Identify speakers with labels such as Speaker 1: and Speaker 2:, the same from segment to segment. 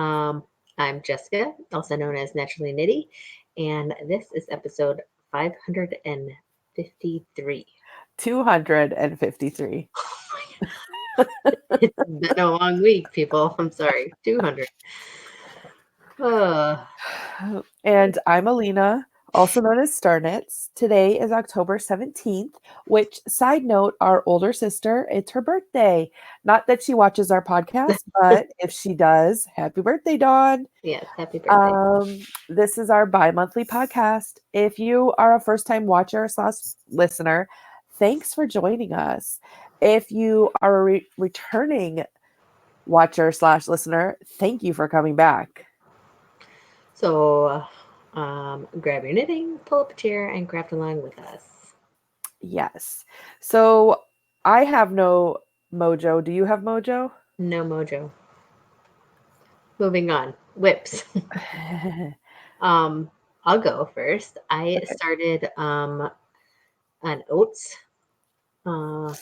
Speaker 1: Um, I'm Jessica, also known as Naturally Nitty, and this is episode 553.
Speaker 2: 253.
Speaker 1: It's been a long week, people. I'm sorry. 200. Oh,
Speaker 2: And I'm Allena, also known as Starnets. Today is October 17th, which, side note, our older sister, it's her birthday. Not that she watches our podcast, but if she does, happy birthday, Dawn.
Speaker 1: yes. Happy birthday.
Speaker 2: This is our bi-monthly podcast. If you are a first-time watcher / listener, thanks for joining us. If you are a returning watcher / listener, thank you for coming back.
Speaker 1: So, grab your knitting, pull up a chair, and craft along with us.
Speaker 2: Yes. So I have no mojo. Do you have mojo?
Speaker 1: No mojo. Moving on. Whips. Um, I'll go first. I
Speaker 2: Okay.
Speaker 1: started an oats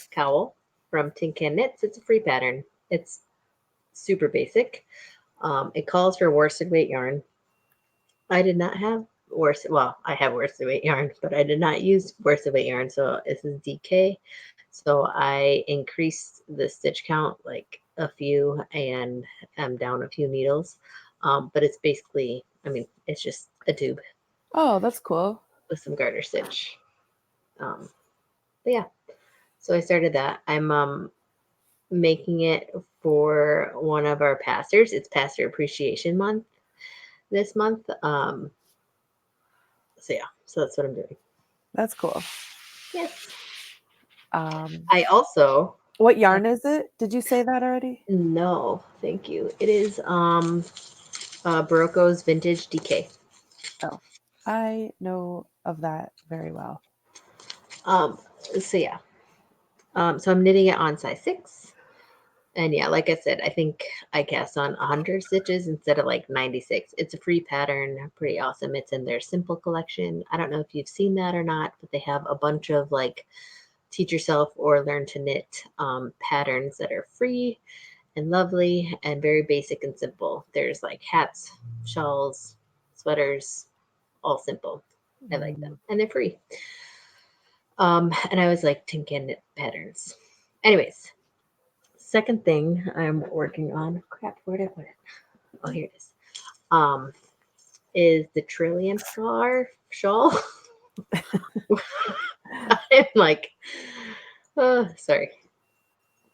Speaker 1: cowl from Tin Can Knits. It's a free pattern. It's super basic. It calls for worsted weight yarn. I did not have worsted. Well, I have worsted weight yarn, but I did not use worsted weight yarn. So this is DK. So I increased the stitch count like a few, and I'm down a few needles. But it's basically, I mean, it's just a tube
Speaker 2: Oh, that's cool.
Speaker 1: with some garter stitch. Um, but yeah, so I started that. I'm making it for one of our pastors. It's Pastor Appreciation Month this month. So yeah, so that's what I'm doing.
Speaker 2: That's cool.
Speaker 1: Yes.
Speaker 2: Um,
Speaker 1: I also
Speaker 2: what yarn is it? Did you say that already?
Speaker 1: no, thank you. It is Barocco's Vintage DK.
Speaker 2: Oh, I know of that very well.
Speaker 1: Um, so yeah. So I'm knitting it on size 6. And yeah, like I said, I think I cast on 100 stitches instead of like 96. It's a free pattern, pretty awesome. It's in their simple collection. I don't know if you've seen that or not, but they have a bunch of like teach yourself or learn to knit patterns that are free and lovely and very basic and simple. There's like hats, shawls, sweaters, all simple. I like them
Speaker 2: Mm,
Speaker 1: and they're free. And I was like tin can knit patterns. Anyways, second thing I'm working on. Crap, where did I put it? Oh, here it is. Um, is the Trillion Star shawl. I'm like, oh, sorry,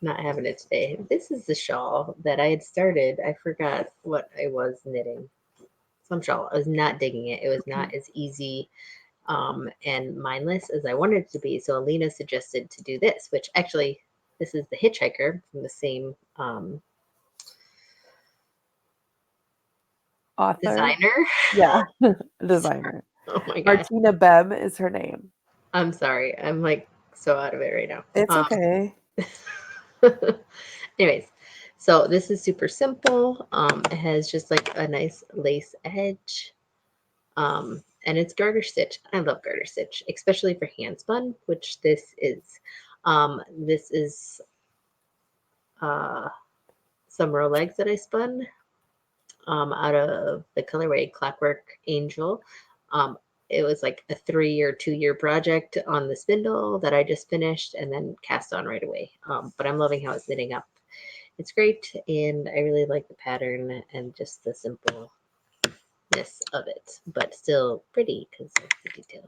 Speaker 1: not having it today. This is the shawl that I had started. I forgot what I was knitting. Some shawl. I was not digging it. It was not as easy and mindless as I wanted it to be. So Alina suggested to do this, which actually, this is the Hitchhiker from the same
Speaker 2: author?
Speaker 1: designer.
Speaker 2: Yeah, designer.
Speaker 1: Oh my gosh.
Speaker 2: Martina Bem is her name.
Speaker 1: I'm sorry. I'm like so out of it right
Speaker 2: It's
Speaker 1: now.
Speaker 2: okay.
Speaker 1: Anyways, so this is super simple. It has just like a nice lace edge. And it's garter stitch. I love garter stitch, especially for hand spun, which this is. This is uh, some row legs that I spun out of the colorway Clockwork Angel. Um, it was like a 3 or 2 year project on the spindle that I just finished and then cast on right away. But I'm loving how it's knitting up. It's great, and I really like the pattern and just the simpleness of it, but still pretty because of the detail.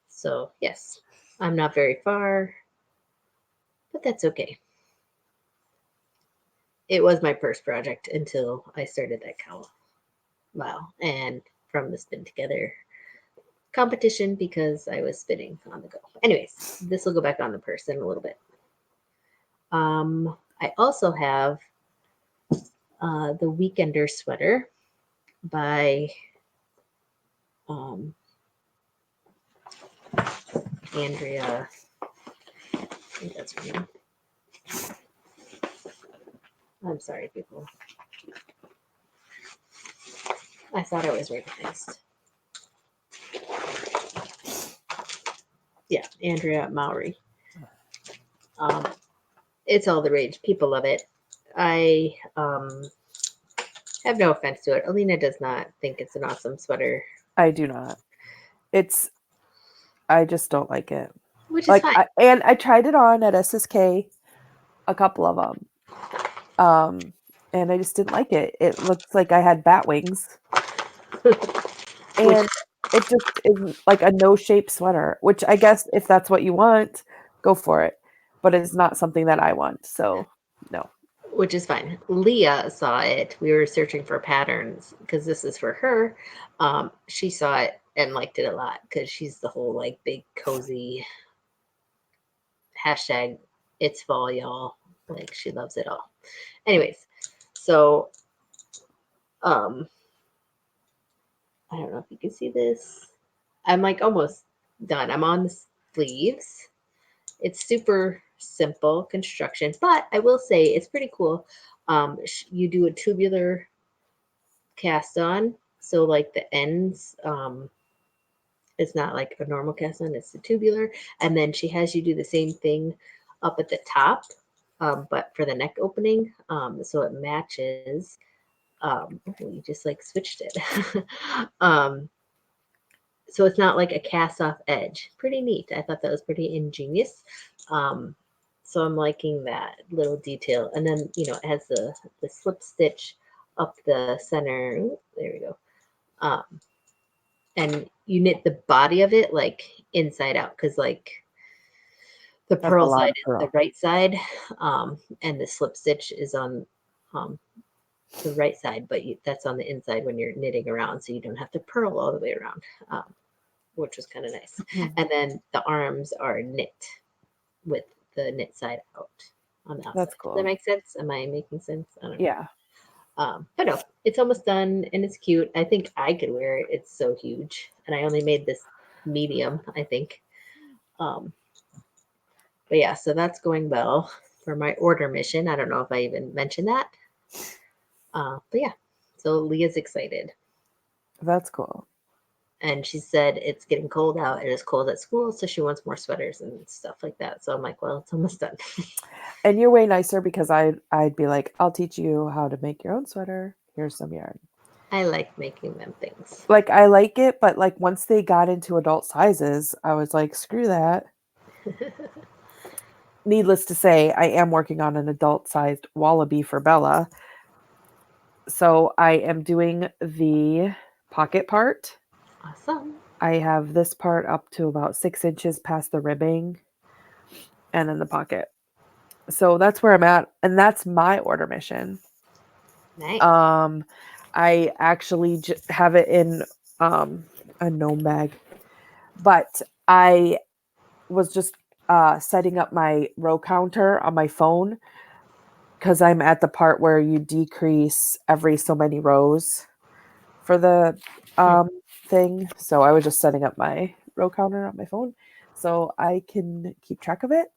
Speaker 1: So, yes, I'm not very far, but that's okay. It was my first project until I started that cowl. Wow. And from the spin together competition because I was spinning on the go. Anyways, this will go back on the purse in a little bit. I also have the Weekender sweater by um, Andrea. I think that's her name. I'm sorry, people. I thought I was organized. Yeah, Andrea Mowry. Um, it's all the rage. People love it. I I have no offense to it. Alina does not think it's an awesome sweater,
Speaker 2: I do not. It's I just don't like it.
Speaker 1: which is
Speaker 2: Like
Speaker 1: fine.
Speaker 2: I tried it on at SSK, a couple of them. And I just didn't like it. It looks like I had bat wings,
Speaker 1: Which
Speaker 2: and it just isn't like a no shape sweater, which I guess if that's what you want, go for it. But it's not something that I want. So no.
Speaker 1: which is fine. Leah saw it. We were searching for patterns because this is for her. She saw it and liked it a lot because she's the whole like big cozy hashtag it's fall, y'all. Like she loves it all. Anyways, so um I don't know if you can see this. I'm like almost done. I'm on the sleeves. It's super simple construction, but I will say it's pretty cool. You do a tubular cast on, so like the ends, it's not like a normal cast on, it's the tubular, and then she has you do the same thing up at the top, but for the neck opening, so it matches. Oh, you just like switched it. um, so it's not like a cast off edge. Pretty neat. I thought that was pretty ingenious. Um, so I'm liking that little detail. And then, it has the slip stitch up the center. Ooh, there we go. Um, and you knit the body of it like inside out because like the
Speaker 2: That's a
Speaker 1: purl
Speaker 2: lot
Speaker 1: side
Speaker 2: of
Speaker 1: is the
Speaker 2: pearl.
Speaker 1: right side, and the slip stitch is on um, the right side, but that's on the inside when you're knitting around, so you don't have to purl all the way around. Which was kind of nice.
Speaker 2: Mhm.
Speaker 1: And then the arms are knit with the knit side out on the outside.
Speaker 2: That's
Speaker 1: Does that
Speaker 2: cool.
Speaker 1: make sense? Am I making sense? I don't know.
Speaker 2: Yeah,
Speaker 1: But no, it's almost done and it's cute. I think I could wear it. It's so huge. And I only made this medium, I think. Um, but yeah, so that's going well for my order mission. I don't know if I even mentioned that. But yeah, so Leah's excited.
Speaker 2: that's cool.
Speaker 1: And she said it's getting cold out. It is cold at school, so she wants more sweaters and stuff like that. So I'm like, well, it's almost done.
Speaker 2: And you're way nicer because I'd be like, I'll teach you how to make your own sweater. Here's some yarn.
Speaker 1: I like making them things.
Speaker 2: Like I like it, but like once they got into adult sizes, I was like, screw that. Needless to say, I am working on an adult sized wallaby for Bella. So I am doing the pocket part.
Speaker 1: Awesome.
Speaker 2: I have this part up to about 6 inches past the ribbing and then the pocket. So that's where I'm at. And that's my order mission.
Speaker 1: Nice.
Speaker 2: Um, I actually have it in a gnome bag, but I was just setting up my row counter on my phone because I'm at the part where you decrease every so many rows for the thing. So I was just setting up my row counter on my phone so I can keep track of it.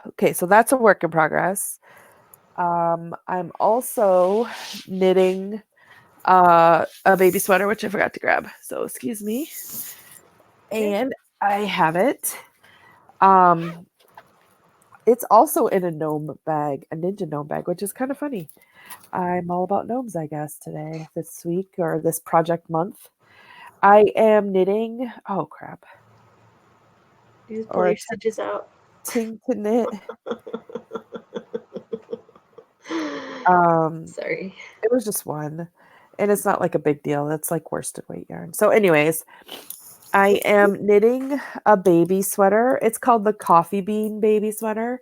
Speaker 2: Okay, so that's a work in progress. I'm also knitting a baby sweater, which I forgot to grab. So excuse me. And I have it. It's also in a gnome bag, a ninja gnome bag, which is kind of funny. I'm all about gnomes, I guess, today, this week, or this project month. I am knitting. Oh crap!
Speaker 1: You just pull
Speaker 2: Or
Speaker 1: your stitches out.
Speaker 2: attempting to knit. Um,
Speaker 1: Sorry.
Speaker 2: it was just one, and it's not like a big deal. It's like worsted weight yarn. So, anyways, I am knitting a baby sweater. It's called the coffee bean baby sweater.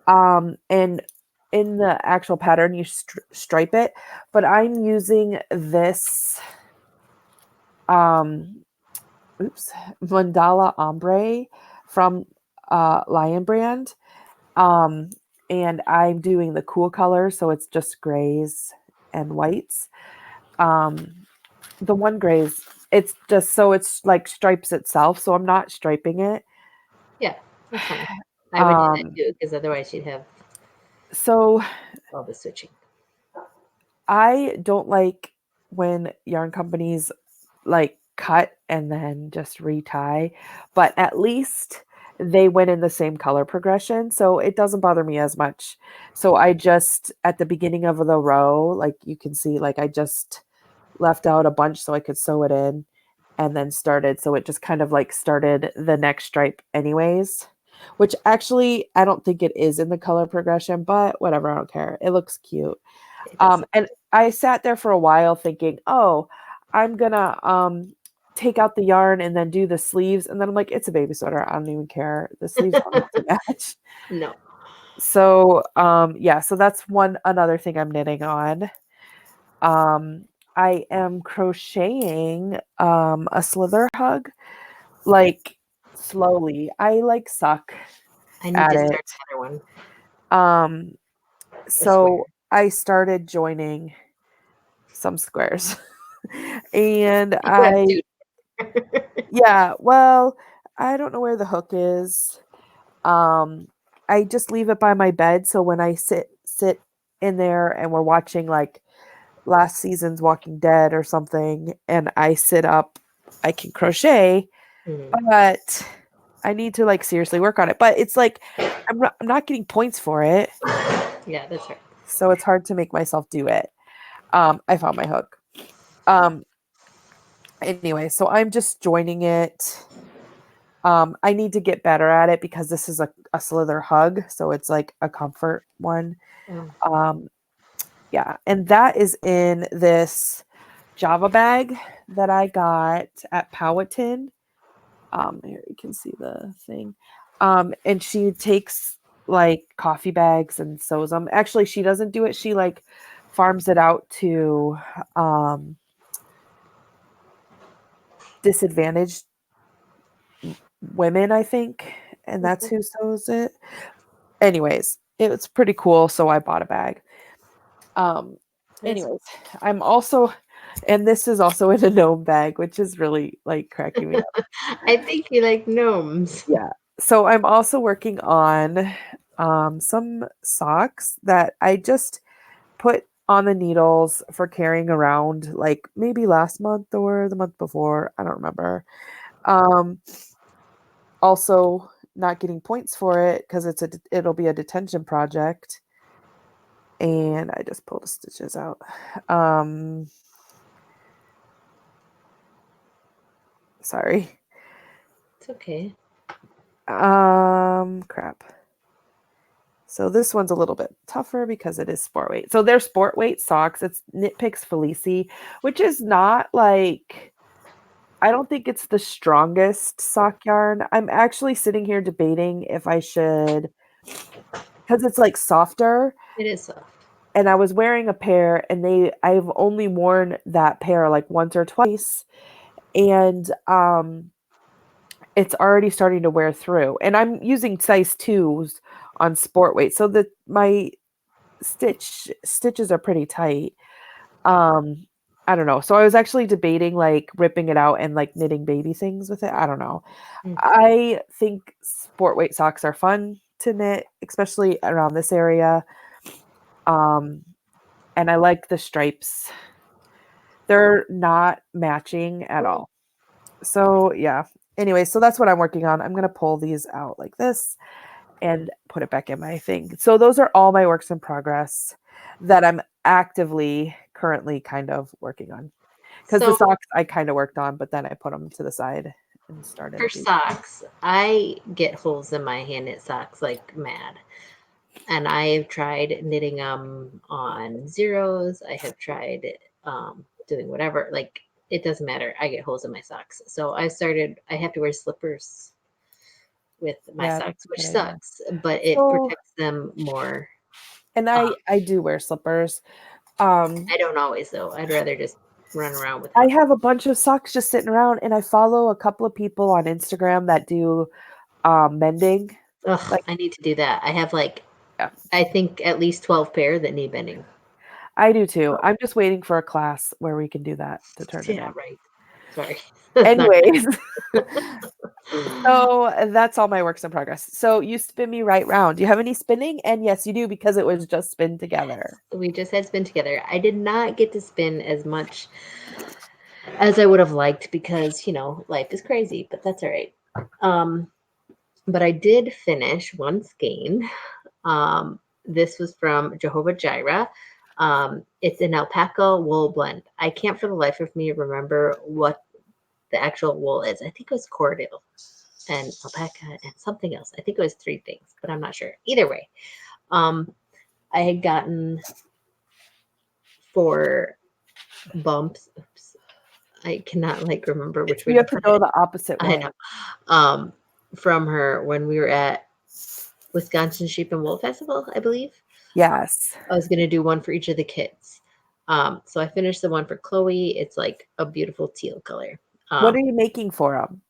Speaker 2: And in the actual pattern, you stripe it, but I'm using this um mandala ombre from Lion Brand. Um, and I'm doing the cool color, so it's just grays and whites. Um, the one grays, it's just so it's like stripes itself, so I'm not striping it.
Speaker 1: Yeah, that's fine. I would do that
Speaker 2: Um,
Speaker 1: too because otherwise you'd have
Speaker 2: so
Speaker 1: all the switching.
Speaker 2: I don't like when yarn companies like cut and then just retie, but at least they went in the same color progression, so it doesn't bother me as much. So I just, at the beginning of the row, like you can see, like I just left out a bunch so I could sew it in and then started. So it just kind of like started the next stripe anyways, which actually I don't think it is in the color progression, but whatever, I don't care. It looks cute.
Speaker 1: It does.
Speaker 2: And I sat there for a while thinking, oh, I'm gonna take out the yarn and then do the sleeves. And then I'm like, it's a baby sweater. I don't even care. The sleeves don't have to match.
Speaker 1: No.
Speaker 2: So yeah, so that's another thing I'm knitting on. I am crocheting a slither hug, like slowly. I like suck
Speaker 1: I need
Speaker 2: at
Speaker 1: to
Speaker 2: it.
Speaker 1: start another one.
Speaker 2: Um
Speaker 1: I swear.
Speaker 2: so I started joining some squares. And
Speaker 1: You have to.
Speaker 2: yeah, well, I don't know where the hook is. I just leave it by my bed, so when I sit in there and we're watching like last season's Walking Dead or something and I sit up, I can crochet,
Speaker 1: Mhm.
Speaker 2: but I need to like seriously work on it. But it's like I'm not getting points for it,
Speaker 1: Yeah, that's right.
Speaker 2: so it's hard to make myself do it. I found my hook. Um anyway, so I'm just joining it. I need to get better at it because this is a slither hug, so it's like a comfort one.
Speaker 1: Oh,
Speaker 2: Um, yeah, and that is in this Java bag that I got at Powhatan. Here you can see the thing. And she takes like coffee bags and sews them. Actually, she doesn't do it. She like farms it out to disadvantaged women, I think, and that's who sews it. Anyways, it was pretty cool, so I bought a bag. Um,
Speaker 1: that's.
Speaker 2: anyways, I'm also, and this is also in a gnome bag, which is really like cracking me up.
Speaker 1: I think you like gnomes.
Speaker 2: Yeah. So I'm also working on some socks that I just put on the needles for carrying around, like maybe last month or the month before. I don't remember. Um, Also not getting points for it because it'll be a detention project. And I just pulled the stitches out. Sorry.
Speaker 1: It's okay.
Speaker 2: Crap. So this one's a little bit tougher because it is sport weight. So they're sport weight socks. It's Knit Picks Felici, which is not like, I don't think it's the strongest sock yarn. I'm actually sitting here debating if I should, because it's like softer.
Speaker 1: It is soft.
Speaker 2: And I was wearing a pair and I've only worn that pair like once or twice. And it's already starting to wear through. And I'm using size 2s on sport weight. So that my stitches are pretty tight. I don't know. So I was actually debating like ripping it out and like knitting baby things with it. I don't know.
Speaker 1: Mm.
Speaker 2: I think sport weight socks are fun to knit, especially around this area. And I like the stripes. They're not matching at all. So yeah. Anyway, so that's what I'm working on. I'm going to pull these out like this and put it back in my thing. So those are all my works in progress that I'm actively currently kind of working on. Because the
Speaker 1: So
Speaker 2: socks I kind of worked on, but then I put them to the side and started.
Speaker 1: for socks, I get holes in my hand knit socks like mad. And I have tried knitting them on zeros. I have tried doing whatever. Like, it doesn't matter. I get holes in my socks. So I have to wear slippers with my
Speaker 2: Yeah,
Speaker 1: socks,
Speaker 2: that's a
Speaker 1: which
Speaker 2: good idea.
Speaker 1: sucks, but it
Speaker 2: So,
Speaker 1: protects them more.
Speaker 2: and I do wear slippers.
Speaker 1: I don't always, though. I'd rather just run around with
Speaker 2: I
Speaker 1: them.
Speaker 2: have a bunch of socks just sitting around, and I follow a couple of people on Instagram that do mending.
Speaker 1: Ugh,
Speaker 2: Like,
Speaker 1: I need to do that. I have like,
Speaker 2: yeah,
Speaker 1: I think at least 12 pair that need bending.
Speaker 2: I do too. I'm just waiting for a class where we can do that to turn it
Speaker 1: Yeah,
Speaker 2: in.
Speaker 1: right. Sorry. That's not
Speaker 2: Anyways,
Speaker 1: good.
Speaker 2: so that's all my works in progress. So you spin me right round. Do you have any spinning? And yes, you do because it was just spin together.
Speaker 1: We just had spin together. I did not get to spin as much as I would have liked because, life is crazy, but that's all right. Um, But I did finish one skein. This was from Jehovah Jireh. It's an alpaca wool blend. I can't for the life of me remember what the actual wool is. I think it was cordial and alpaca and something else. I think it was three things, but I'm not sure. Either way, I had gotten 4 bumps. Oops. I cannot like remember which way
Speaker 2: You
Speaker 1: to
Speaker 2: have to
Speaker 1: put
Speaker 2: go
Speaker 1: it.
Speaker 2: the opposite
Speaker 1: I
Speaker 2: way.
Speaker 1: know. From her when we were at Wisconsin Sheep and Wool Festival, I believe.
Speaker 2: Yes.
Speaker 1: I was gonna do one for each of the kids. So I finished the one for Chloe. It's like a beautiful teal color.
Speaker 2: What are you making for them?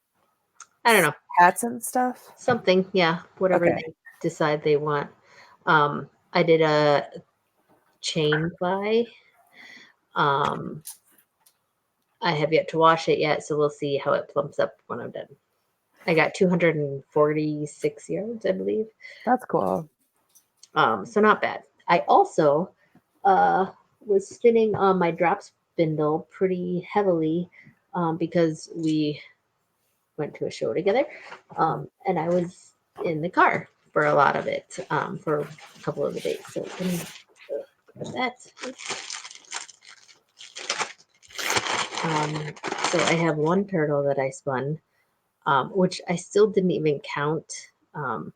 Speaker 1: I don't know.
Speaker 2: Hats and stuff?
Speaker 1: Something, yeah, whatever
Speaker 2: Okay.
Speaker 1: they decide they want. I did a chain fly. Um, I have yet to wash it yet, so we'll see how it plumps up when I'm done. I got 246 yards, I believe.
Speaker 2: That's cool.
Speaker 1: So not bad. I also uh, was spinning on my drop spindle pretty heavily because we went to a show together, and I was in the car for a lot of it for a couple of the days. So let me grab that. So I have one turtle that I spun, which I still didn't even count um,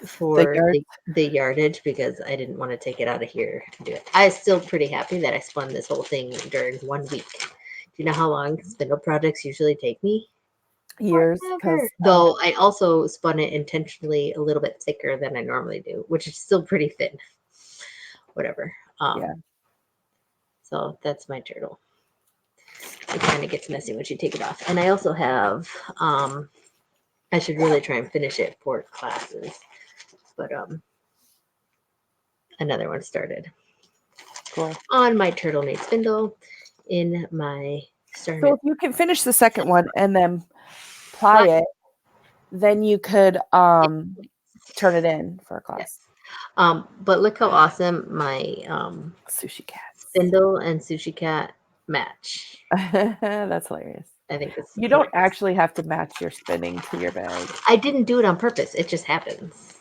Speaker 2: The
Speaker 1: for
Speaker 2: yard.
Speaker 1: the yardage because I didn't want to take it out of here and do it. I was still pretty happy that I spun this whole thing during 1 week. Do you know how long spindle projects usually take me?
Speaker 2: Years, because
Speaker 1: Though I also spun it intentionally a little bit thicker than I normally do, which is still pretty thin. Whatever.
Speaker 2: Yeah.
Speaker 1: So that's my turtle. It kind of gets messy once you take it off. And I also have, I should really try and finish it for classes, but another one started
Speaker 2: Cool.
Speaker 1: on my turtle made spindle in my
Speaker 2: So
Speaker 1: started.
Speaker 2: if you can finish the second one and then ply it, then you could turn it in for a class.
Speaker 1: Yes. But look how awesome my
Speaker 2: Sushi cats.
Speaker 1: spindle and sushi cat match.
Speaker 2: That's hilarious.
Speaker 1: I think it's
Speaker 2: You don't
Speaker 1: hilarious.
Speaker 2: actually have to match your spinning to your bag.
Speaker 1: I didn't do it on purpose. It just happens.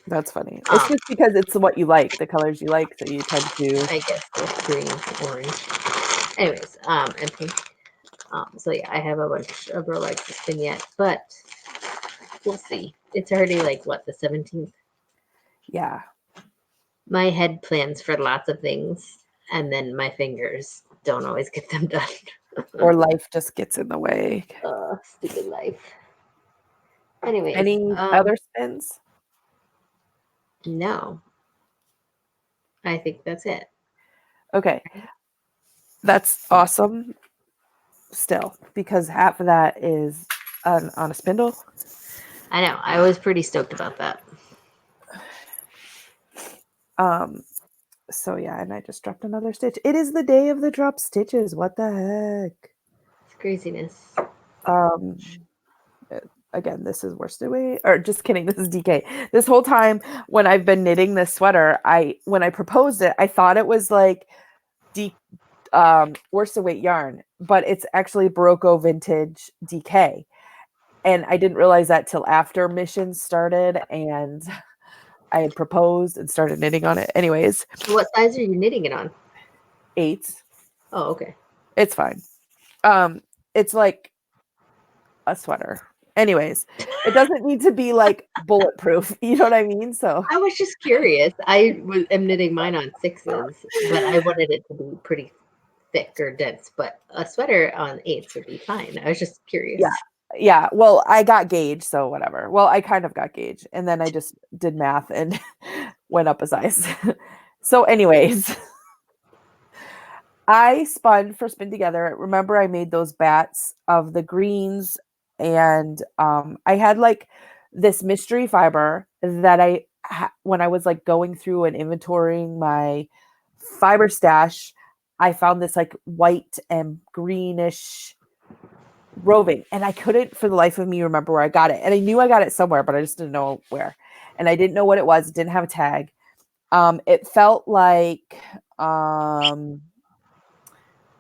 Speaker 2: That's funny. It's just because it's what you like, the colors you like, so you tend to.
Speaker 1: I guess the green, orange. Anyways, and pink. So yeah, I have a bunch of Rolex to spin yet, but we'll see. It's already like what, the 17th?
Speaker 2: Yeah.
Speaker 1: My head plans for lots of things, and then my fingers don't always get them done.
Speaker 2: Or life just gets in the way.
Speaker 1: Stupid life. Anyways,
Speaker 2: Any other spins?
Speaker 1: no, I think that's it.
Speaker 2: Okay. That's awesome still, because half of that is on a spindle.
Speaker 1: I know. I was pretty stoked about that.
Speaker 2: So yeah, and I just dropped another stitch. It is the day of the drop stitches. What the heck?
Speaker 1: It's craziness.
Speaker 2: Again, this is worsted weight, or just kidding, this is DK. This whole time when I've been knitting this sweater, when I proposed it, I thought it was like worsted weight yarn, but it's actually Barocco vintage DK. And I didn't realize that till after missions started and I had proposed and started knitting on it. Anyways.
Speaker 1: What size are you knitting it on?
Speaker 2: 8.
Speaker 1: Oh, okay.
Speaker 2: It's fine. It's like a sweater. Anyways, it doesn't need to be like bulletproof. You know what I mean? So
Speaker 1: I was just curious. Am knitting mine on 6s, but I wanted it to be pretty thick or dense. But a sweater on 8s would be fine. I was just curious.
Speaker 2: Yeah. Well, I got gauge, so whatever. Well, I kind of got gauge, and then I just did math and went up a size. So, anyways, I spun for Spin Together. Remember, I made those bats of the greens, and I had like this mystery fiber that when I was like going through and inventorying my fiber stash, I found this like white and greenish roving, and I couldn't for the life of me remember where I got it. And I knew I got it somewhere, but I just didn't know where. And I didn't know what it was. It didn't have a tag. It felt like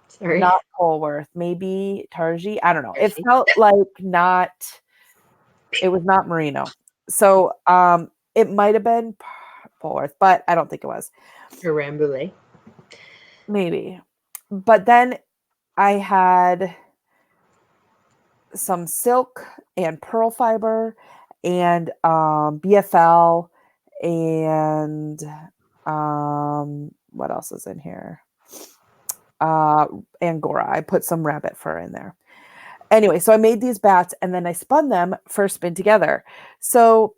Speaker 1: Sorry.
Speaker 2: not Polworth, maybe Tarji. I don't know. It felt like not It was not merino. So it might have been Polworth, but I don't think it was.
Speaker 1: Or Rambouillet.
Speaker 2: Maybe. But then I had some silk and pearl fiber and BFL and what else is in here? Angora. I put some rabbit fur in there. Anyway, so I made these bats and then I spun them for spin together. So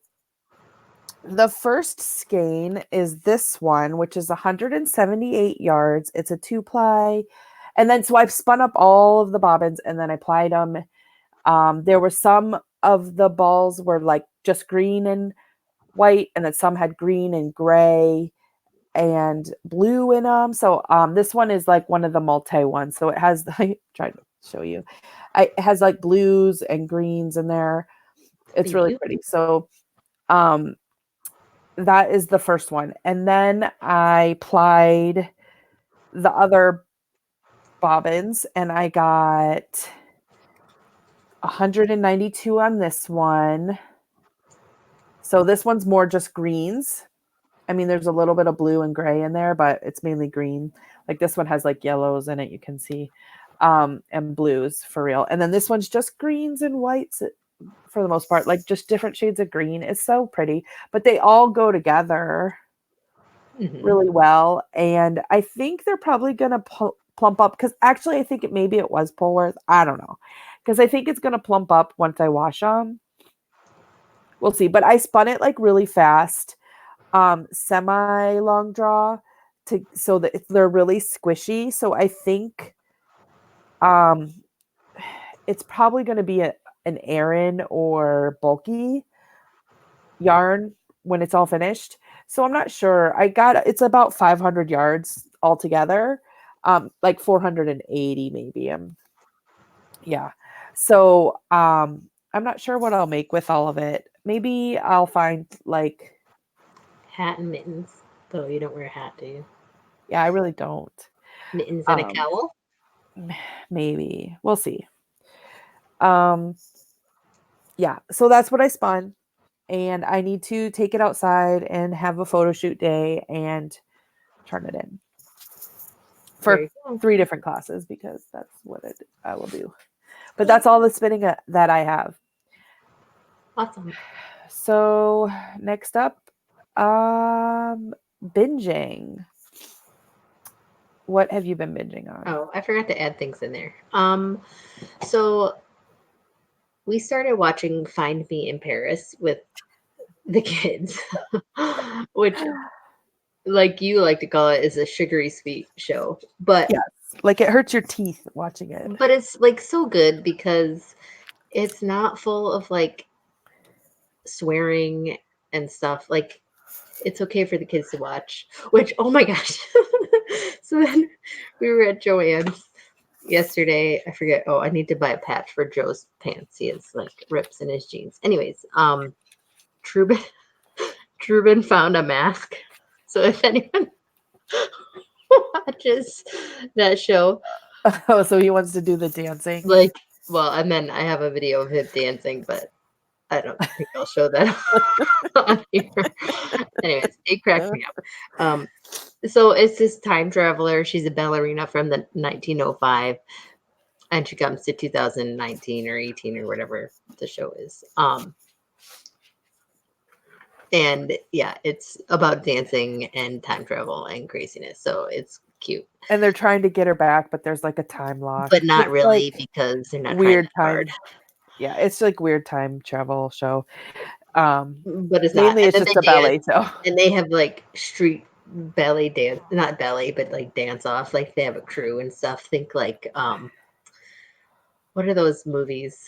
Speaker 2: the first skein is this one, which is 178 yards. It's a 2-ply. And then so I've spun up all of the bobbins and then I plied them. There were some of the balls were like just green and white, and then some had green and gray and blue in them. So this one is like one of the multi ones. So it has, I tried to show you, it has like blues and greens in there. It's
Speaker 1: Thank
Speaker 2: really
Speaker 1: you.
Speaker 2: pretty. So that is the first one. And then I plied the other bobbins and I got 192 on this one. So this one's more just greens. I mean, there's a little bit of blue and gray in there, but it's mainly green. Like this one has like yellows in it, you can see, and blues for real. And then this one's just greens and whites for the most part, like just different shades of green. It's so pretty, but they all go together really well. And I think they're probably going to plump up because actually I think maybe it was Polworth. I don't know. Because I think it's going to plump up once I wash them. We'll see. But I spun it like really fast, semi long draw so that they're really squishy. So I think it's probably going to be an Aran or bulky yarn when it's all finished. So I'm not sure. It's about 500 yards altogether, like 480 maybe. Yeah. So I'm not sure what I'll make with all of it. Maybe I'll find like
Speaker 1: Hat and mittens. Though you don't wear a hat, do you?
Speaker 2: yeah, I really don't.
Speaker 1: Mittens and a cowl.
Speaker 2: Maybe we'll see. Yeah, so that's what I spun, and I need to take it outside and have a photo shoot day and turn it in for 3 different classes because that's what I will do. But that's all the spinning that I have.
Speaker 1: Awesome.
Speaker 2: So next up, binging. What have you been binging on?
Speaker 1: Oh, I forgot to add things in there. So we started watching Find Me in Paris with the kids, which, like you like to call it, is a sugary sweet show. But
Speaker 2: yes, like it hurts your teeth watching it.
Speaker 1: But it's like so good because it's not full of like swearing and stuff. Like it's okay for the kids to watch. Which, oh my gosh. So then we were at Joann's yesterday. I forget. Oh, I need to buy a patch for Joe's pants. He has like rips in his jeans. Anyways, Trubin Trubin found a mask. So if anyone watches that show,
Speaker 2: Oh, so he wants to do the dancing.
Speaker 1: like, well, and then I have a video of him dancing, but I don't think I'll show that on here. Anyways, it cracked me up. So it's this time traveler. She's a ballerina from the 1905, and she comes to 2019 or 18 or whatever the show is. And yeah, it's about dancing and time travel and craziness. So it's cute.
Speaker 2: And they're trying to get her back, but there's like a time lock.
Speaker 1: But not
Speaker 2: It's
Speaker 1: really
Speaker 2: like
Speaker 1: because they're not
Speaker 2: weird
Speaker 1: trying
Speaker 2: time.
Speaker 1: that hard.
Speaker 2: Yeah, it's like weird time travel show.
Speaker 1: But it's not.
Speaker 2: Mainly
Speaker 1: And
Speaker 2: it's
Speaker 1: then
Speaker 2: just
Speaker 1: they
Speaker 2: a ballet
Speaker 1: dance,
Speaker 2: show.
Speaker 1: and they have like street ballet dance, not ballet, but like dance off. Like they have a crew and stuff. Think like what are those movies?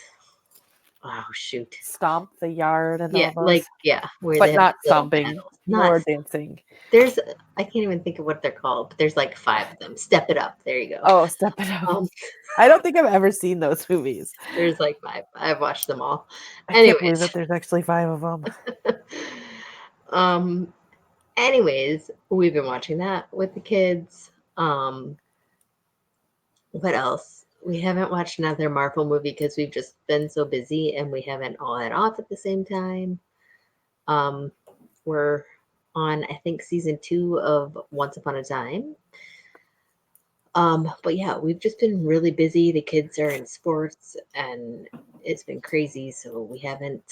Speaker 1: Oh shoot.
Speaker 2: Stomp the yard and
Speaker 1: Yeah,
Speaker 2: all those.
Speaker 1: like yeah, where
Speaker 2: But
Speaker 1: they have
Speaker 2: not
Speaker 1: little
Speaker 2: stomping,
Speaker 1: battles. Not
Speaker 2: more dancing.
Speaker 1: there's I can't even think of what they're called, but there's like 5 of them. Step It Up. There you go.
Speaker 2: Oh, step it up.
Speaker 1: Um,
Speaker 2: I don't think I've ever seen those movies.
Speaker 1: there's like 5. I've watched them all.
Speaker 2: I can't believe
Speaker 1: Anyways.
Speaker 2: that there's actually 5 of them.
Speaker 1: um anyways, we've been watching that with the kids. What else? We haven't watched another Marvel movie because we've just been so busy and we haven't all had off at the same time. We're on, I think, season 2 of Once Upon a Time. But yeah, we've just been really busy. The kids are in sports and it's been crazy, so we haven't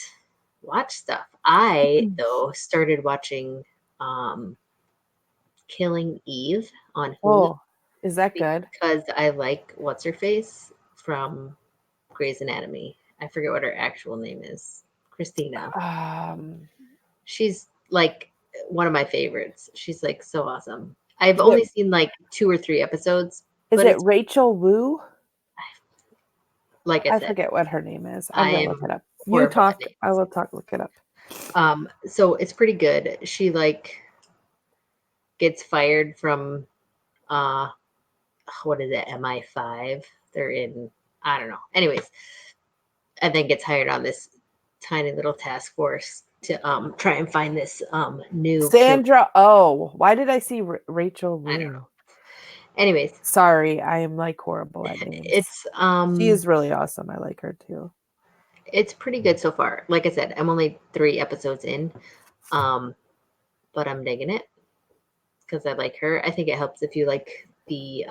Speaker 1: watched stuff. I, though, started watching Killing Eve on Hulu
Speaker 2: Oh, is that good?
Speaker 1: because I like what's her face from Grey's Anatomy. I forget what her actual name is. Christina.
Speaker 2: Um,
Speaker 1: She's like one of my favorites. She's like so awesome. I've
Speaker 2: is it
Speaker 1: only seen like 2 or 3 episodes,
Speaker 2: is
Speaker 1: but
Speaker 2: it
Speaker 1: it's
Speaker 2: Rachel Wu?
Speaker 1: like I
Speaker 2: I
Speaker 1: said,
Speaker 2: forget what her name is. I'm
Speaker 1: I
Speaker 2: gonna look it
Speaker 1: am
Speaker 2: up. You
Speaker 1: horrible at
Speaker 2: talk. I
Speaker 1: names.
Speaker 2: will talk. Look it up.
Speaker 1: So it's pretty good. She like gets fired from uh what is it, MI5? They're in, I don't know. Anyways, and then gets hired on this tiny little task force to try and find this new killer.
Speaker 2: Sandra. Oh, why did I see Rachel
Speaker 1: I don't
Speaker 2: Wu?
Speaker 1: know. Anyways,
Speaker 2: Sorry, I am like horrible at names.
Speaker 1: it's
Speaker 2: She is really awesome. I like her too.
Speaker 1: it's pretty good so far. Like I said, I'm only 3 episodes in. Um, but I'm digging it because I like her. I think it helps if you like the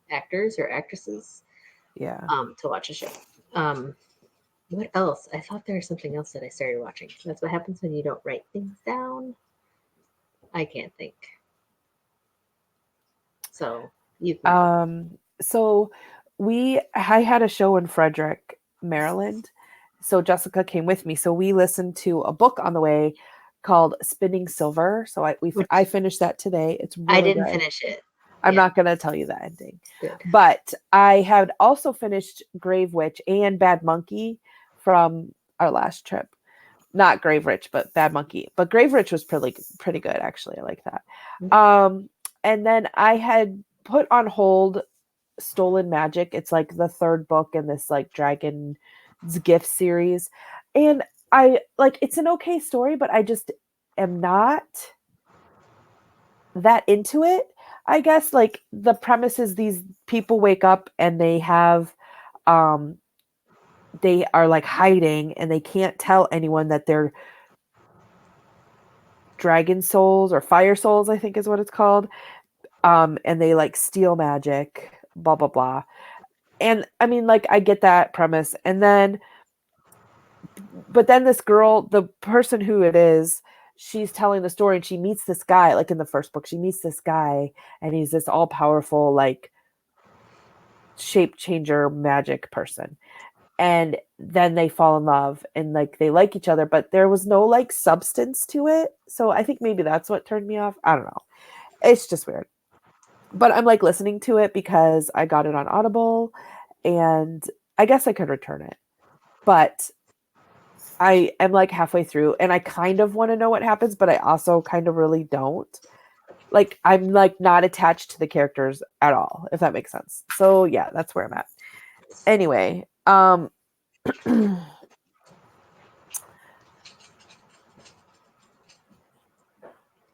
Speaker 1: actors or actresses
Speaker 2: Yeah.
Speaker 1: to watch a show. Um, what else? I thought there was something else that I started watching. That's what happens when you don't write things down. I can't think. So you can go.
Speaker 2: So I had a show in Frederick, Maryland. So Jessica came with me. So we listened to a book on the way called Spinning Silver. So I
Speaker 1: Which
Speaker 2: finished that today. It's
Speaker 1: I
Speaker 2: really
Speaker 1: didn't
Speaker 2: good.
Speaker 1: finish it
Speaker 2: I'm
Speaker 1: yet.
Speaker 2: not going to tell you the ending.
Speaker 1: Good.
Speaker 2: But I had also finished Grave Witch and Bad Monkey from our last trip. Not Grave Witch, but Bad Monkey. But Grave Witch was pretty good actually. I like that. And then I had put on hold Stolen Magic. It's like the third book in this like Dragon's Gift series. And I like it's an okay story, but I just am not that into it. I guess like the premise is these people wake up and they are like hiding and they can't tell anyone that they're dragon souls or fire souls, I think is what it's called. And they like steal magic, blah blah blah. And I mean, like, I get that premise. And then, but then this girl, the person who it is, she's telling the story and she meets this guy, like in the first book, she meets this guy and he's this all powerful, like, shape changer magic person. And then they fall in love and like they like each other, but there was no like substance to it. So I think maybe that's what turned me off. I don't know. It's just weird. But I'm like listening to it because I got it on Audible and I guess I could return it. But I am like halfway through and I kind of want to know what happens, but I also kind of really don't. Like I'm like not attached to the characters at all, if that makes sense. So yeah, that's where I'm at. Anyway,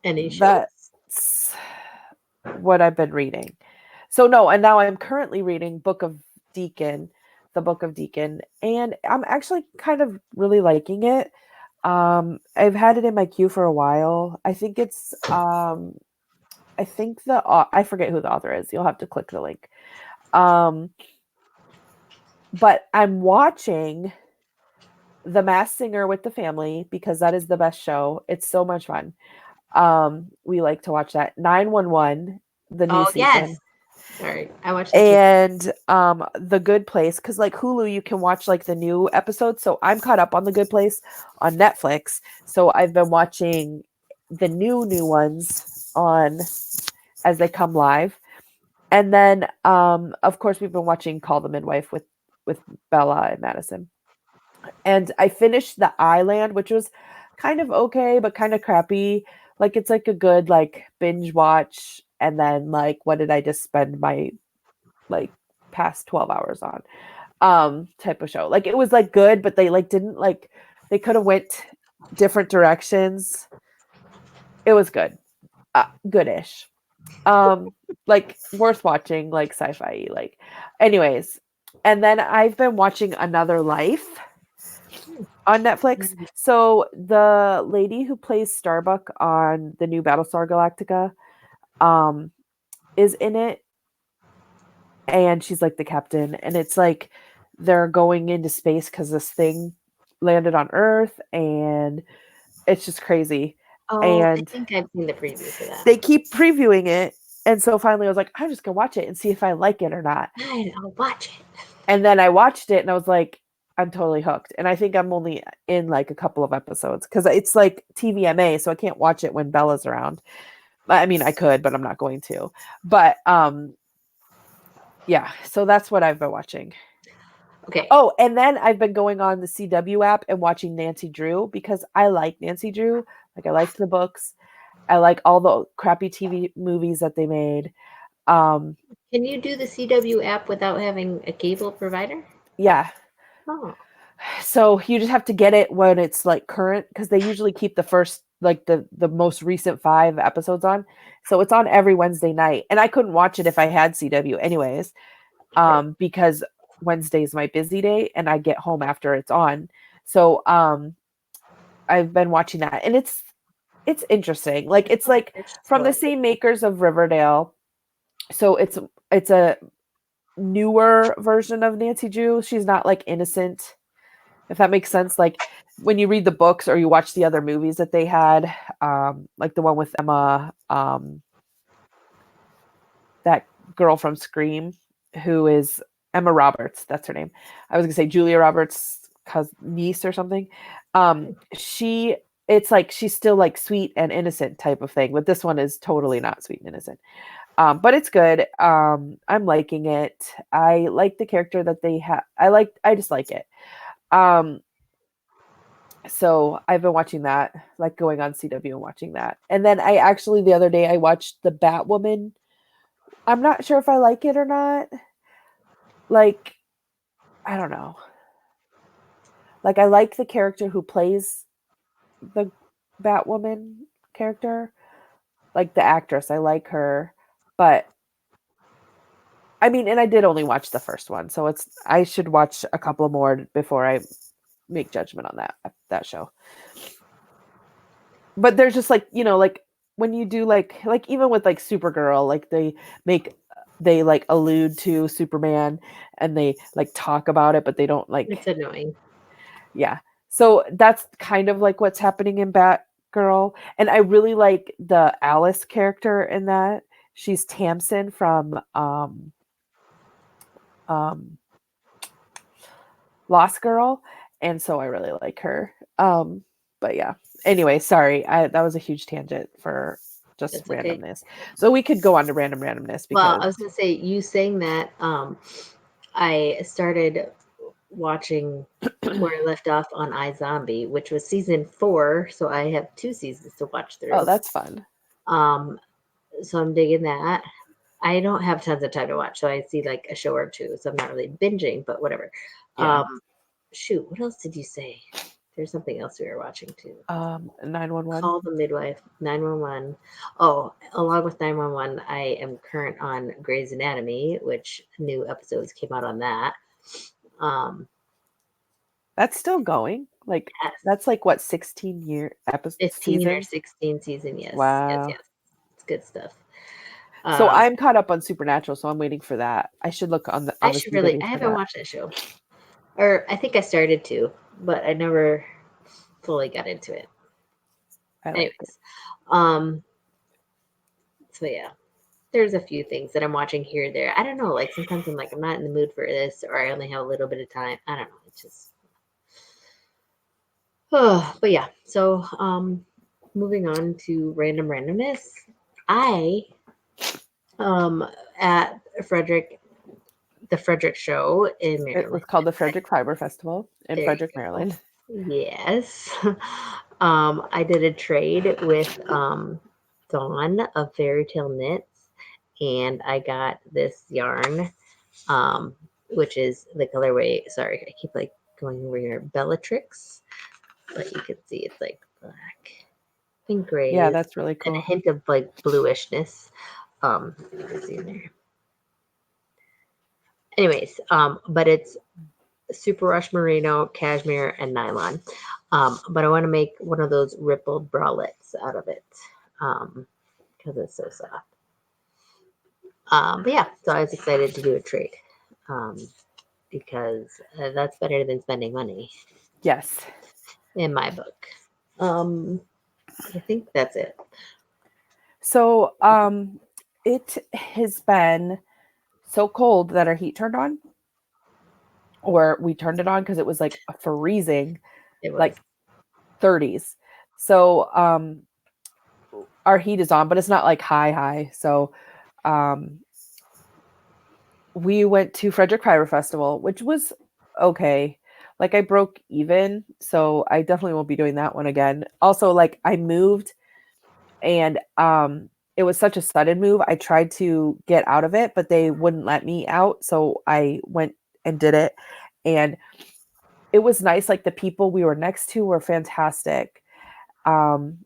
Speaker 1: Any shows?
Speaker 2: that's what I've been reading. So no, and now I'm currently reading the Book of Deacon, and I'm actually kind of really liking it. I've had it in my queue for a while. I think it's I think I forget who the author is. You'll have to click the link. But I'm watching The Masked Singer with the family because that is the best show. It's so much fun. We like to watch that. 911, the new
Speaker 1: Oh yes.
Speaker 2: season.
Speaker 1: Sorry, I watched the
Speaker 2: And The Good Place, because like Hulu you can watch like the new episodes. So I'm caught up on The Good Place on Netflix. So I've been watching the new ones on as they come live. And then of course we've been watching Call the Midwife with Bella and Madison. And I finished The Island, which was kind of okay but kind of crappy. Like it's like a good like binge watch. And then like what did I just spend my like past 12 hours on type of show. Like it was like good, but they like didn't like they could have went different directions. It was good. Goodish. Like worth watching, like sci-fi. Like anyways, And then I've been watching Another Life on Netflix. So the lady who plays Starbuck on the new Battlestar Galactica is in it, and she's like the captain, and it's like they're going into space because this thing landed on Earth, and it's just crazy.
Speaker 1: Oh, I
Speaker 2: And
Speaker 1: think I've seen the preview for that.
Speaker 2: they keep previewing it, and so finally I was like, I'm just gonna watch it and see if I like it or not.
Speaker 1: Fine, I'll watch it.
Speaker 2: And then I watched it and I was like, I'm totally hooked. And I think I'm only in like a couple of episodes because it's like TVMA, so I can't watch it when Bella's around. I mean, I could, but I'm not going to. But yeah, so that's what I've been watching.
Speaker 1: Okay.
Speaker 2: Oh, and then I've been going on the CW app and watching Nancy Drew because I like Nancy Drew. Like I liked the books. I like all the crappy TV movies that they made.
Speaker 1: Can you do the CW app without having a cable provider?
Speaker 2: Yeah.
Speaker 1: Oh.
Speaker 2: So you just have to get it when it's like current because they usually keep the first like the most recent 5 episodes on. So it's on every Wednesday night. And I couldn't watch it if I had CW anyways.
Speaker 1: Sure.
Speaker 2: Because Wednesday is my busy day and I get home after it's on. So I've been watching that and it's interesting. Like it's like from the same makers of Riverdale. So it's a newer version of Nancy Drew. She's not like innocent, if that makes sense. Like when you read the books or you watch the other movies that they had, like the one with Emma, that girl from Scream, who is Emma Roberts, that's her name. I was gonna say Julia Roberts' niece or something. She it's like she's still like sweet and innocent type of thing, but this one is totally not sweet and innocent. But it's good. I'm liking it. I like the character that they have. I just like it. Um, so I've been watching that, like going on CW and watching that. And then I actually the other day I watched the Batwoman. I'm not sure if I like it or not. Like, I don't know. Like I like the character who plays the Batwoman character. Like the actress, I like her. But I mean, and I did only watch the first one, so I should watch a couple more before I make judgment on that show. But there's just like, like when you do like even with like Supergirl, like they like allude to Superman and they like talk about it, but they don't like.
Speaker 1: It's annoying.
Speaker 2: Yeah. So that's kind of like what's happening in Batgirl. And I really like the Alice character in that. She's Tamsin from um Lost Girl, and so I really like her. But yeah. Anyway, sorry, that was a huge tangent for just
Speaker 1: That's okay.
Speaker 2: randomness. So we could go on to random randomness
Speaker 1: Well,
Speaker 2: because
Speaker 1: I was gonna say, you saying that, I started watching where I left off on iZombie, which was season 4, so I have 2 seasons to watch through.
Speaker 2: oh, that's fun.
Speaker 1: So I'm digging that. I don't have tons of time to watch, so I see like a show or two, so I'm not really binging, but whatever.
Speaker 2: Yeah.
Speaker 1: Shoot, what else did you say? There's something else we were watching too.
Speaker 2: 911.
Speaker 1: Call the Midwife, 911. Oh, along with 911, I am current on Grey's Anatomy, which new episodes came out on that.
Speaker 2: That's still going. Like
Speaker 1: Yes,
Speaker 2: that's like what 16-year episode
Speaker 1: 15 or
Speaker 2: season.
Speaker 1: 16 season. Yes, yes,
Speaker 2: Wow.
Speaker 1: yes. It's good stuff.
Speaker 2: So
Speaker 1: Um,
Speaker 2: I'm caught up on Supernatural, so I'm waiting for that. I should look on
Speaker 1: I
Speaker 2: the
Speaker 1: should really.
Speaker 2: CW
Speaker 1: I
Speaker 2: for
Speaker 1: haven't
Speaker 2: that.
Speaker 1: watched that show, or I think I started to, but I never fully got into it.
Speaker 2: I like it.
Speaker 1: Anyways, so yeah, there's a few things that I'm watching here or there. I don't know. Like sometimes I'm like I'm not in the mood for this, or I only have a little bit of time. I don't know. It's just. Oh, but yeah. So moving on to random randomness. I at Frederick the Frederick Show in
Speaker 2: It
Speaker 1: Maryland.
Speaker 2: was called the Frederick Fiber Festival in
Speaker 1: There you
Speaker 2: Frederick,
Speaker 1: go.
Speaker 2: Maryland.
Speaker 1: Yes. I did a trade with Dawn of Fairy Tale Knits, and I got this yarn, um, which is the colorway. Sorry, I keep like going over here. Bellatrix, but you can see it's like black and
Speaker 2: Yeah,
Speaker 1: grays
Speaker 2: that's really
Speaker 1: and a
Speaker 2: cool.
Speaker 1: hint of like bluishness. You can see in there. Anyways, but it's super rush merino, cashmere, and nylon. But I want to make one of those rippled bralettes out of it because it's so soft. But yeah, so I was excited to do a trade um, because that's better than spending money
Speaker 2: Yes.
Speaker 1: in my book. I think that's it.
Speaker 2: So it has been so cold that our heat turned on, or we turned it on because it was like freezing,
Speaker 1: It was.
Speaker 2: like 30s. So our heat is on, but it's not like high. So we went to Frederick Fiber Festival, which was okay. Like I broke even, so I definitely won't be doing that one again. Also, like I moved and it was such a sudden move. I tried to get out of it, but they wouldn't let me out, so I went and did it. And it was nice. Like the people we were next to were fantastic. Um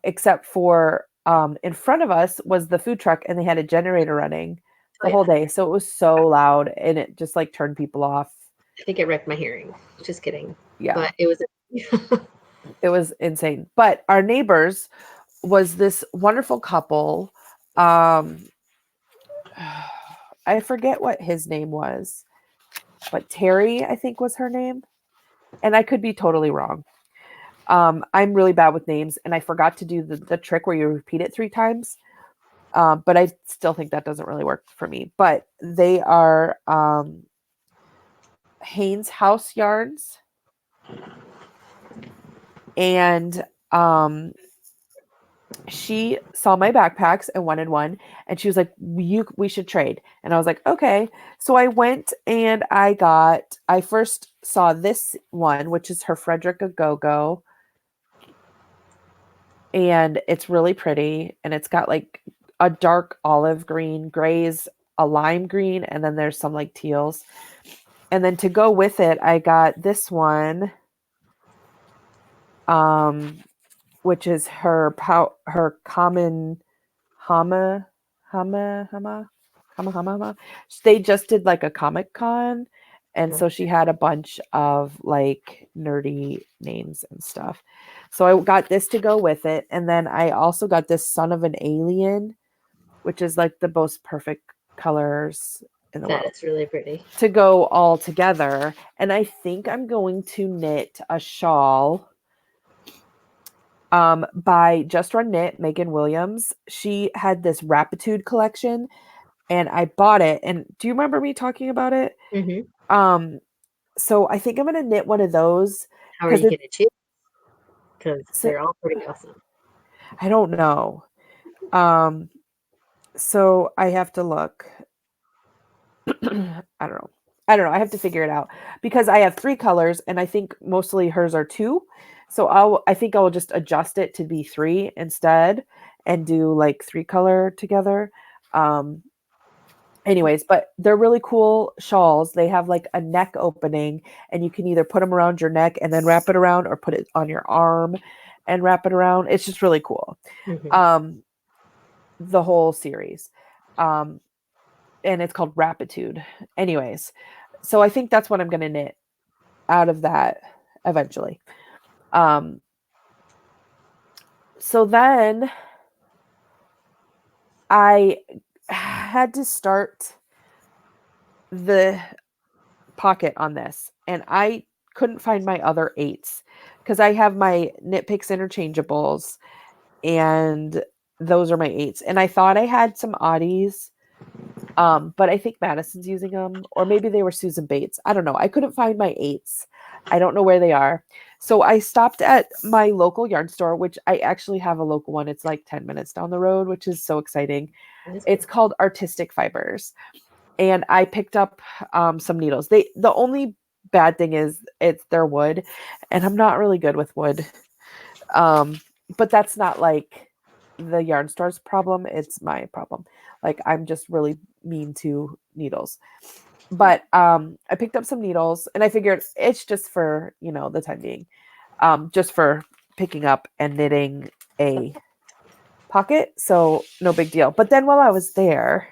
Speaker 2: except for in front of us was the food truck and they had a generator running
Speaker 1: Oh
Speaker 2: the
Speaker 1: yeah,
Speaker 2: whole day. So it was so loud and it just like turned people off.
Speaker 1: I think it wrecked my hearing. Just kidding.
Speaker 2: Yeah,
Speaker 1: But it was.
Speaker 2: it was insane. But our neighbors was this wonderful couple. Um I forget what his name was, but Terry, I think was her name. And I could be totally wrong. I'm really bad with names and I forgot to do the trick where you repeat it 3 times. But I still think that doesn't really work for me. But they are Haynes House yarns, and she saw my backpacks and wanted one, and she was like, we should trade." And I was like, "Okay." So I went and I first saw this one, which is her Frederick a Go-Go, and it's really pretty, and it's got like a dark olive green, grays, a lime green, and then there's some like teals. And then to go with it, I got this one, which is her common hama hama hama hama hama hama. They just did like a Comic Con, and so she had a bunch of like nerdy names and stuff. So I got this to go with it, and then I also got this Son of an Alien, which is like the most perfect colors in the world.
Speaker 1: That is really pretty.
Speaker 2: To go all together. And I think I'm going to knit a shawl by Just Run Knit, Megan Williams. She had this Rapitude collection and I bought it. And do you remember me talking about it?
Speaker 1: Mm-hmm.
Speaker 2: So I think I'm going to knit one of those.
Speaker 1: How are you going to choose? Because
Speaker 2: So,
Speaker 1: they're all pretty awesome.
Speaker 2: I don't know. So I have to look. I don't know. I have to figure it out because I have 3 colors and I think mostly hers are 2. So I think I will just adjust it to be 3 instead and do like 3-color together. Anyways, but they're really cool shawls. They have like a neck opening and you can either put them around your neck and then wrap it around or put it on your arm and wrap it around. It's just really cool.
Speaker 1: Mm-hmm.
Speaker 2: The whole series. And it's called Rapitude. Anyways, so I think that's what I'm going to knit out of that eventually. So then I had to start the pocket on this, and I couldn't find my other 8s because I have my Knit Picks interchangeables, and those are my 8s. And I thought I had some oddies, but I think Madison's using them, or maybe they were Susan Bates. I don't know. I couldn't find my 8s. I don't know where they are. So I stopped at my local yarn store, which I actually have a local one. It's like 10 minutes down the road, which is so exciting. It's called Artistic Fibers. And I picked up some needles. The only bad thing is they're wood, and I'm not really good with wood. But that's not like the yarn store's problem. It's my problem. Like I'm just really mean to needles. But I picked up some needles and I figured it's just for, the time being, just for picking up and knitting a pocket. So no big deal. But then while I was there,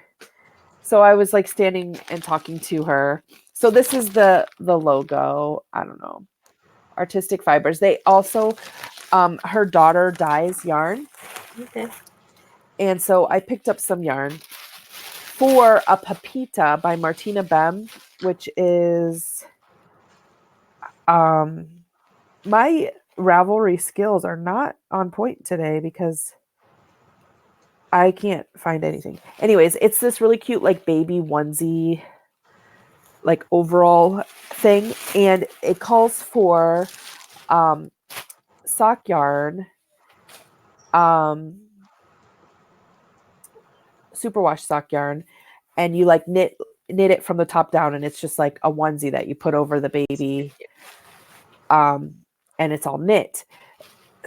Speaker 2: So I was like standing and talking to her. So this is the logo. I don't know. Artistic Fibers. They also her daughter dyes yarn.
Speaker 1: Okay.
Speaker 2: And so I picked up some yarn for a Pepita by Martina Bem, which is my Ravelry skills are not on point today because I can't find anything. Anyways, it's this really cute like baby onesie like overall thing, and it calls for sock yarn, superwash sock yarn, and you like knit it from the top down, and it's just like a onesie that you put over the baby, and it's all knit.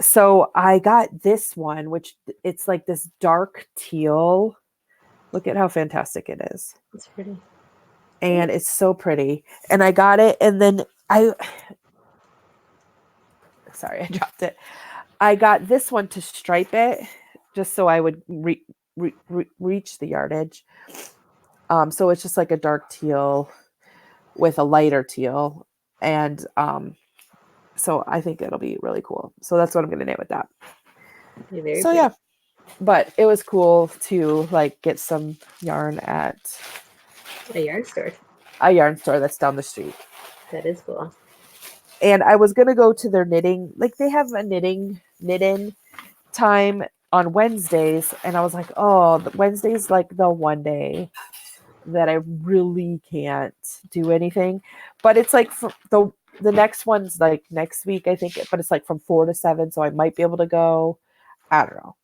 Speaker 2: So I got this one, which it's like this dark teal. Look at how fantastic it is.
Speaker 1: It's pretty.
Speaker 2: And it's so pretty. And I got it, and then sorry, I dropped it. I got this one to stripe it just so I would reach the yardage. So it's just like a dark teal with a lighter teal. And so I think it'll be really cool. So that's what I'm going to knit with that.
Speaker 1: You're very
Speaker 2: So
Speaker 1: pretty.
Speaker 2: yeah, but it was cool to like get some yarn at
Speaker 1: A yarn store.
Speaker 2: a yarn store that's down the street.
Speaker 1: That is cool.
Speaker 2: And I was going to go to their knitting, like they have a knitting time on Wednesdays. And I was like, oh, Wednesday's like the one day that I really can't do anything. But it's like the next one's like next week, I think, but it's like from 4 to 7. So I might be able to go. I don't know.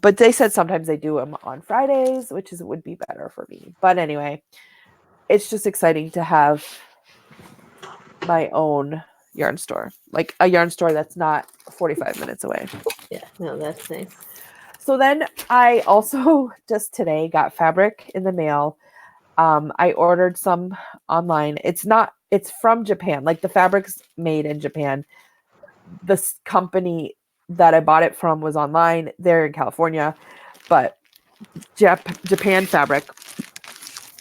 Speaker 2: But they said sometimes they do them on Fridays, which would be better for me. But anyway, it's just exciting to have my own yarn store, like a yarn store that's not 45 minutes away.
Speaker 1: Yeah, no, that's nice.
Speaker 2: So then I also just today got fabric in the mail. I ordered some online. It's from Japan. Like the fabric's made in Japan. This company that I bought it from was online. They're in California, but Japan fabric.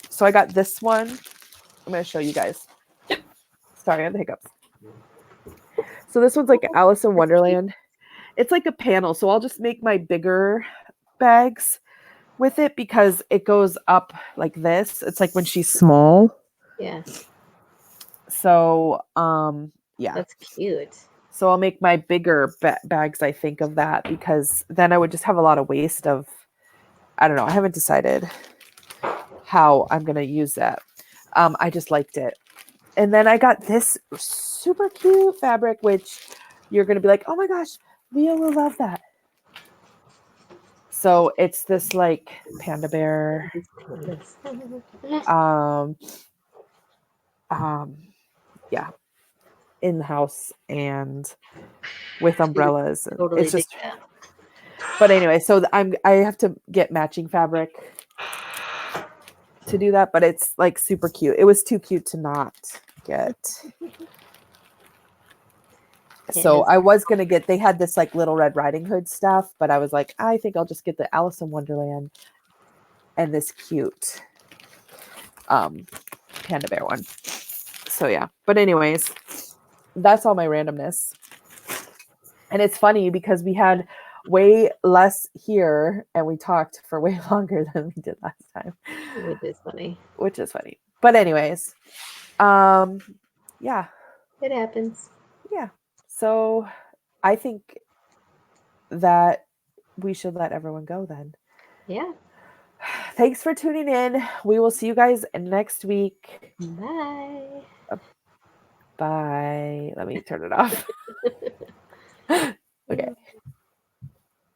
Speaker 2: So I got this one. I'm going to show you guys. Sorry, I have the hiccups. So this one's like Alice in Wonderland. It's like a panel. So I'll just make my bigger bags with it because it goes up like this. It's like when she's small.
Speaker 1: Yeah.
Speaker 2: So, yeah.
Speaker 1: That's cute.
Speaker 2: So I'll make my bigger bags, I think, of that because then I would just have a lot of waste of, I don't know. I haven't decided how I'm going to use that. I just liked it. And then I got this super cute fabric, which you're going to be like, oh my gosh, Leah will love that. So it's this like panda bear, yeah, in the house and with umbrellas.
Speaker 1: Totally
Speaker 2: it's just,
Speaker 1: dig that.
Speaker 2: but anyway, so I have to get matching fabric to do that, but it's like super cute. It was too cute to not get. So I was going to get, they had this like Little Red Riding Hood stuff, but I was like, I think I'll just get the Alice in Wonderland and this cute panda bear one. So yeah, but anyways, that's all my randomness. And it's funny because we had way less here and we talked for way longer than we did last time.
Speaker 1: Which is funny.
Speaker 2: But anyways, yeah.
Speaker 1: It happens.
Speaker 2: Yeah. So I think that we should let everyone go then.
Speaker 1: Yeah.
Speaker 2: Thanks for tuning in. We will see you guys next week.
Speaker 1: Bye.
Speaker 2: Bye. Let me turn it off.